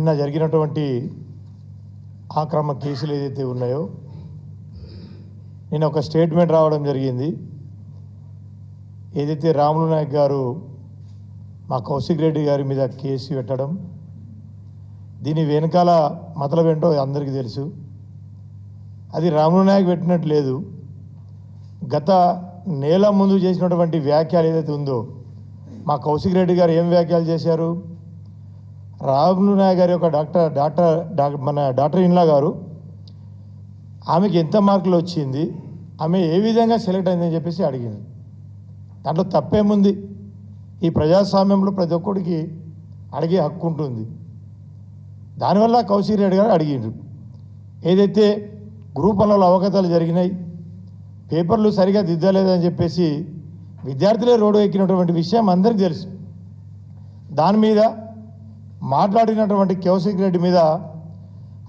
నిన్న జరిగినటువంటి ఆక్రమణ కేసులు ఏదైతే ఉన్నాయో నిన్న ఒక స్టేట్మెంట్ రావడం జరిగింది. ఏదైతే రాములు నాయక్ గారు మా కౌశిక్ రెడ్డి గారి మీద కేసు పెట్టడం, దీని వెనకాల మతలబ్ ఏంటో అందరికీ తెలుసు. అది రాములు నాయక్ పెట్టినట్టు లేదు. గత నెల ముందు చేసినటువంటి వ్యాఖ్యలు ఏదైతే ఉందో, మా కౌశిక్ రెడ్డి గారు ఏం వ్యాఖ్యలు చేశారు, రాములు నాయక్ గారి యొక్క డాక్టర్ ఇన్లా గారు ఆమెకి ఎంత మార్కులు వచ్చింది, ఆమె ఏ విధంగా సెలెక్ట్ అయిందని చెప్పేసి అడిగింది. దాంట్లో తప్పేముంది? ఈ ప్రజాస్వామ్యంలో ప్రతి ఒక్కడికి అడిగే హక్కు ఉంటుంది. దానివల్ల కౌశిక్ రెడ్డి గారు అడిగిండ్రు. ఏదైతే గ్రూప్ 1లో అవకతలు జరిగినాయి, పేపర్లు సరిగా దిద్దలేదని చెప్పేసి విద్యార్థులే రోడ్డు ఎక్కినటువంటి విషయం అందరికీ తెలుసు. దాని మీద మాట్లాడినటువంటి కౌశిక్ రెడ్డి మీద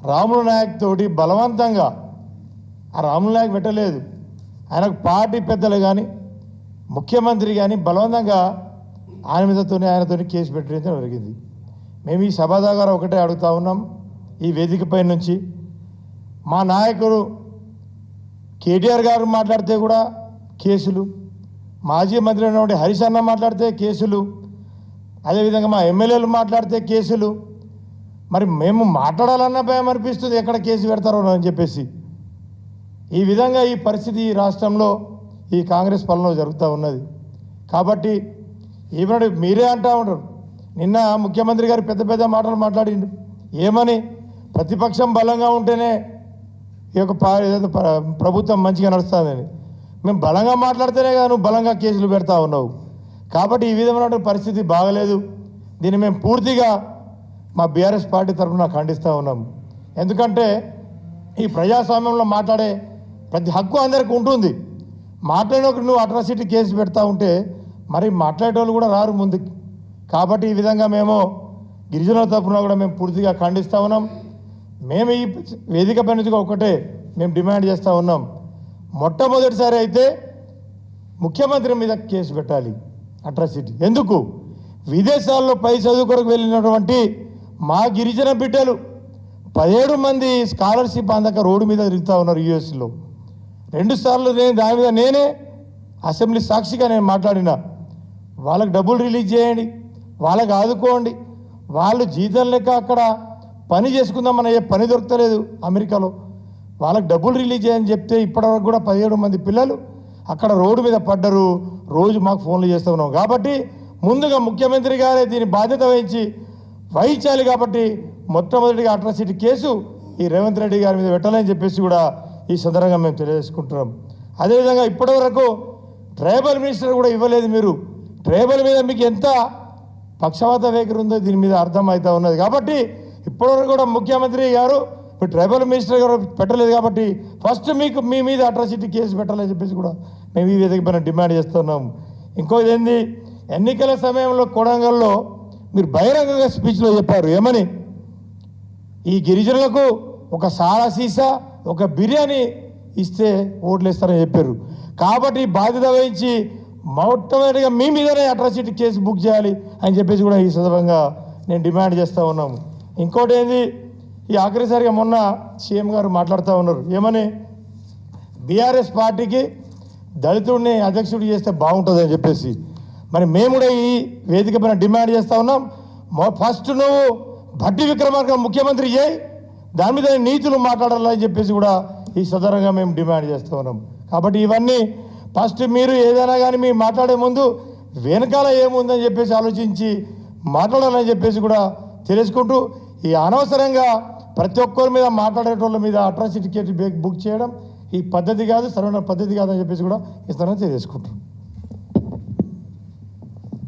రాములు నాయక్ తోటి బలవంతంగా, ఆ రాములు నాయక్ పెట్టలేదు, ఆయనకు పార్టీ పెద్దలు కానీ ముఖ్యమంత్రి కానీ బలవంతంగా ఆయనతో కేసు పెట్టడం జరిగింది. మేము ఈ సభాదాగార ఒకటే అడుగుతా ఉన్నాం, ఈ వేదికపై నుంచి మా నాయకుడు కేటీఆర్ గారు మాట్లాడితే కూడా కేసులు, మాజీ మంత్రి అయినటువంటి హరీష్ అన్న మాట్లాడితే కేసులు, అదేవిధంగా మా ఎమ్మెల్యేలు మాట్లాడితే కేసులు. మరి మేము మాట్లాడాలన్న భయం అనిపిస్తుంది, ఎక్కడ కేసు పెడతారో అని చెప్పేసి. ఈ విధంగా ఈ పరిస్థితి ఈ రాష్ట్రంలో ఈ కాంగ్రెస్ పాలనలో జరుగుతూ ఉన్నది. కాబట్టి ఈవెన్ మీరే అంటూ ఉంటారు, నిన్న ముఖ్యమంత్రి గారు పెద్ద పెద్ద మాటలు మాట్లాడిండు. ఏమని? ప్రతిపక్షం బలంగా ఉంటేనే ఈ యొక్క ప్రభుత్వం మంచిగా నడుస్తుందని. మేము బలంగా మాట్లాడితేనే కదా నువ్వు బలంగా కేసులు పెడతా ఉన్నావు. కాబట్టి ఈ విధమైన పరిస్థితి బాగలేదు. దీన్ని మేము పూర్తిగా మా బీఆర్ఎస్ పార్టీ తరఫున ఖండిస్తూ ఉన్నాం. ఎందుకంటే ఈ ప్రజాస్వామ్యంలో మాట్లాడే ప్రతి హక్కు అందరికీ ఉంటుంది. మాట్లాడినప్పుడు నువ్వు అట్రాసిటీ కేసు పెడతా ఉంటే మరి మాట్లాడేటోళ్ళు కూడా రారు ముందుకు. కాబట్టి ఈ విధంగా మేము గిరిజనుల తరఫున కూడా మేము పూర్తిగా ఖండిస్తూ ఉన్నాం. మేము ఈ వేదికపై నుంచి ఒకటే మేము డిమాండ్ చేస్తూ ఉన్నాం, మొట్టమొదటిసారి అయితే ముఖ్యమంత్రి మీద కేసు పెట్టాలి అట్రాసిటీ. ఎందుకు? విదేశాల్లో పై చదువు కొరకు వెళ్ళినటువంటి మా గిరిజన బిడ్డలు 17 మంది స్కాలర్షిప్ అందక రోడ్డు మీద తిరుగుతూ ఉన్నారు యూఎస్లో. 2 సార్లు దాని మీద నేనే అసెంబ్లీ సాక్షిగా నేను మాట్లాడినా. వాళ్ళకి డబ్బులు రిలీజ్ చేయండి, వాళ్ళకి ఆదుకోండి. వాళ్ళు జీతం లెక్క అక్కడ పని చేసుకుందామన్న ఏ పని దొరకలేదు అమెరికాలో. వాళ్ళకి డబ్బులు రిలీజ్ చేయని చెప్తే ఇప్పటివరకు కూడా 17 మంది పిల్లలు అక్కడ రోడ్డు మీద పడ్డరు. రోజు మాకు ఫోన్లు చేస్తూ ఉన్నాం. కాబట్టి ముందుగా ముఖ్యమంత్రి గారే దీని బాధ్యత వహించాలి. కాబట్టి మొట్టమొదటిగా అట్రాసిటీ కేసు ఈ రేవంత్ రెడ్డి గారి మీద పెట్టాలని చెప్పేసి కూడా ఈ సందర్భంగా మేము తెలియజేసుకుంటున్నాం. అదేవిధంగా ఇప్పటివరకు ట్రైబల్ మినిస్టర్ కూడా ఇవ్వలేదు. మీరు ట్రైబల్ మీద మీకు ఎంత పక్షపాత వైఖరి ఉందో దీని మీద అర్థమవుతూ ఉన్నది. కాబట్టి ఇప్పటివరకు కూడా ముఖ్యమంత్రి గారు ట్రైబల్ మినిస్టర్ గారు పెట్టలేదు. కాబట్టి ఫస్ట్ మీ మీద అట్రాసిటీ కేసు పెట్టాలని చెప్పేసి కూడా మేము ఈ వేదిక పైన డిమాండ్ చేస్తున్నాం. ఇంకోది ఏంది, ఎన్నికల సమయంలో కొడంగల్లో మీరు బహిరంగంగా స్పీచ్లో చెప్పారు, ఏమని? ఈ గిరిజనులకు ఒక సారా సీసా ఒక బిర్యానీ ఇస్తే ఓట్లు వేస్తారని చెప్పారు. కాబట్టి బాధ్యత వహించి మొట్టమొదటిగా మీ మీదనే అట్రాసిటీ కేసు బుక్ చేయాలి అని చెప్పేసి కూడా ఈ సందర్భంగా నేను డిమాండ్ చేస్తూ ఉన్నాము. ఇంకోటి ఏంది, ఈ ఆఖరిసారిగా మొన్న సీఎం గారు మాట్లాడుతూ ఉన్నారు, ఏమని? బీఆర్ఎస్ పార్టీకి దళితుడిని అధ్యక్షుడు చేస్తే బాగుంటుందని చెప్పేసి. మరి మేము కూడా ఈ వేదిక పైన డిమాండ్ చేస్తూ ఉన్నాం, ఫస్ట్ నువ్వు భట్టి విక్రమార్క ముఖ్యమంత్రి చేయి, దాని మీద నీతులు మాట్లాడాలని చెప్పేసి కూడా ఈ సందర్భంగా మేము డిమాండ్ చేస్తూ ఉన్నాం. కాబట్టి ఇవన్నీ ఫస్ట్ మీరు ఏదైనా కానీ మీరు మాట్లాడే ముందు వెనకాల ఏముందని చెప్పేసి ఆలోచించి మాట్లాడాలని చెప్పేసి కూడా తెలుసుకుంటూ, ఈ అనవసరంగా ప్రతి ఒక్కరి మీద మాట్లాడేటోళ్ళ మీద అట్రాసిటీ కేసు బుక్ చేయడం ఈ పద్ధతి కాదు, సరైన పద్ధతి కాదని చెప్పేసి కూడా ఈ స్థానం తెలియజేసుకుంటాం.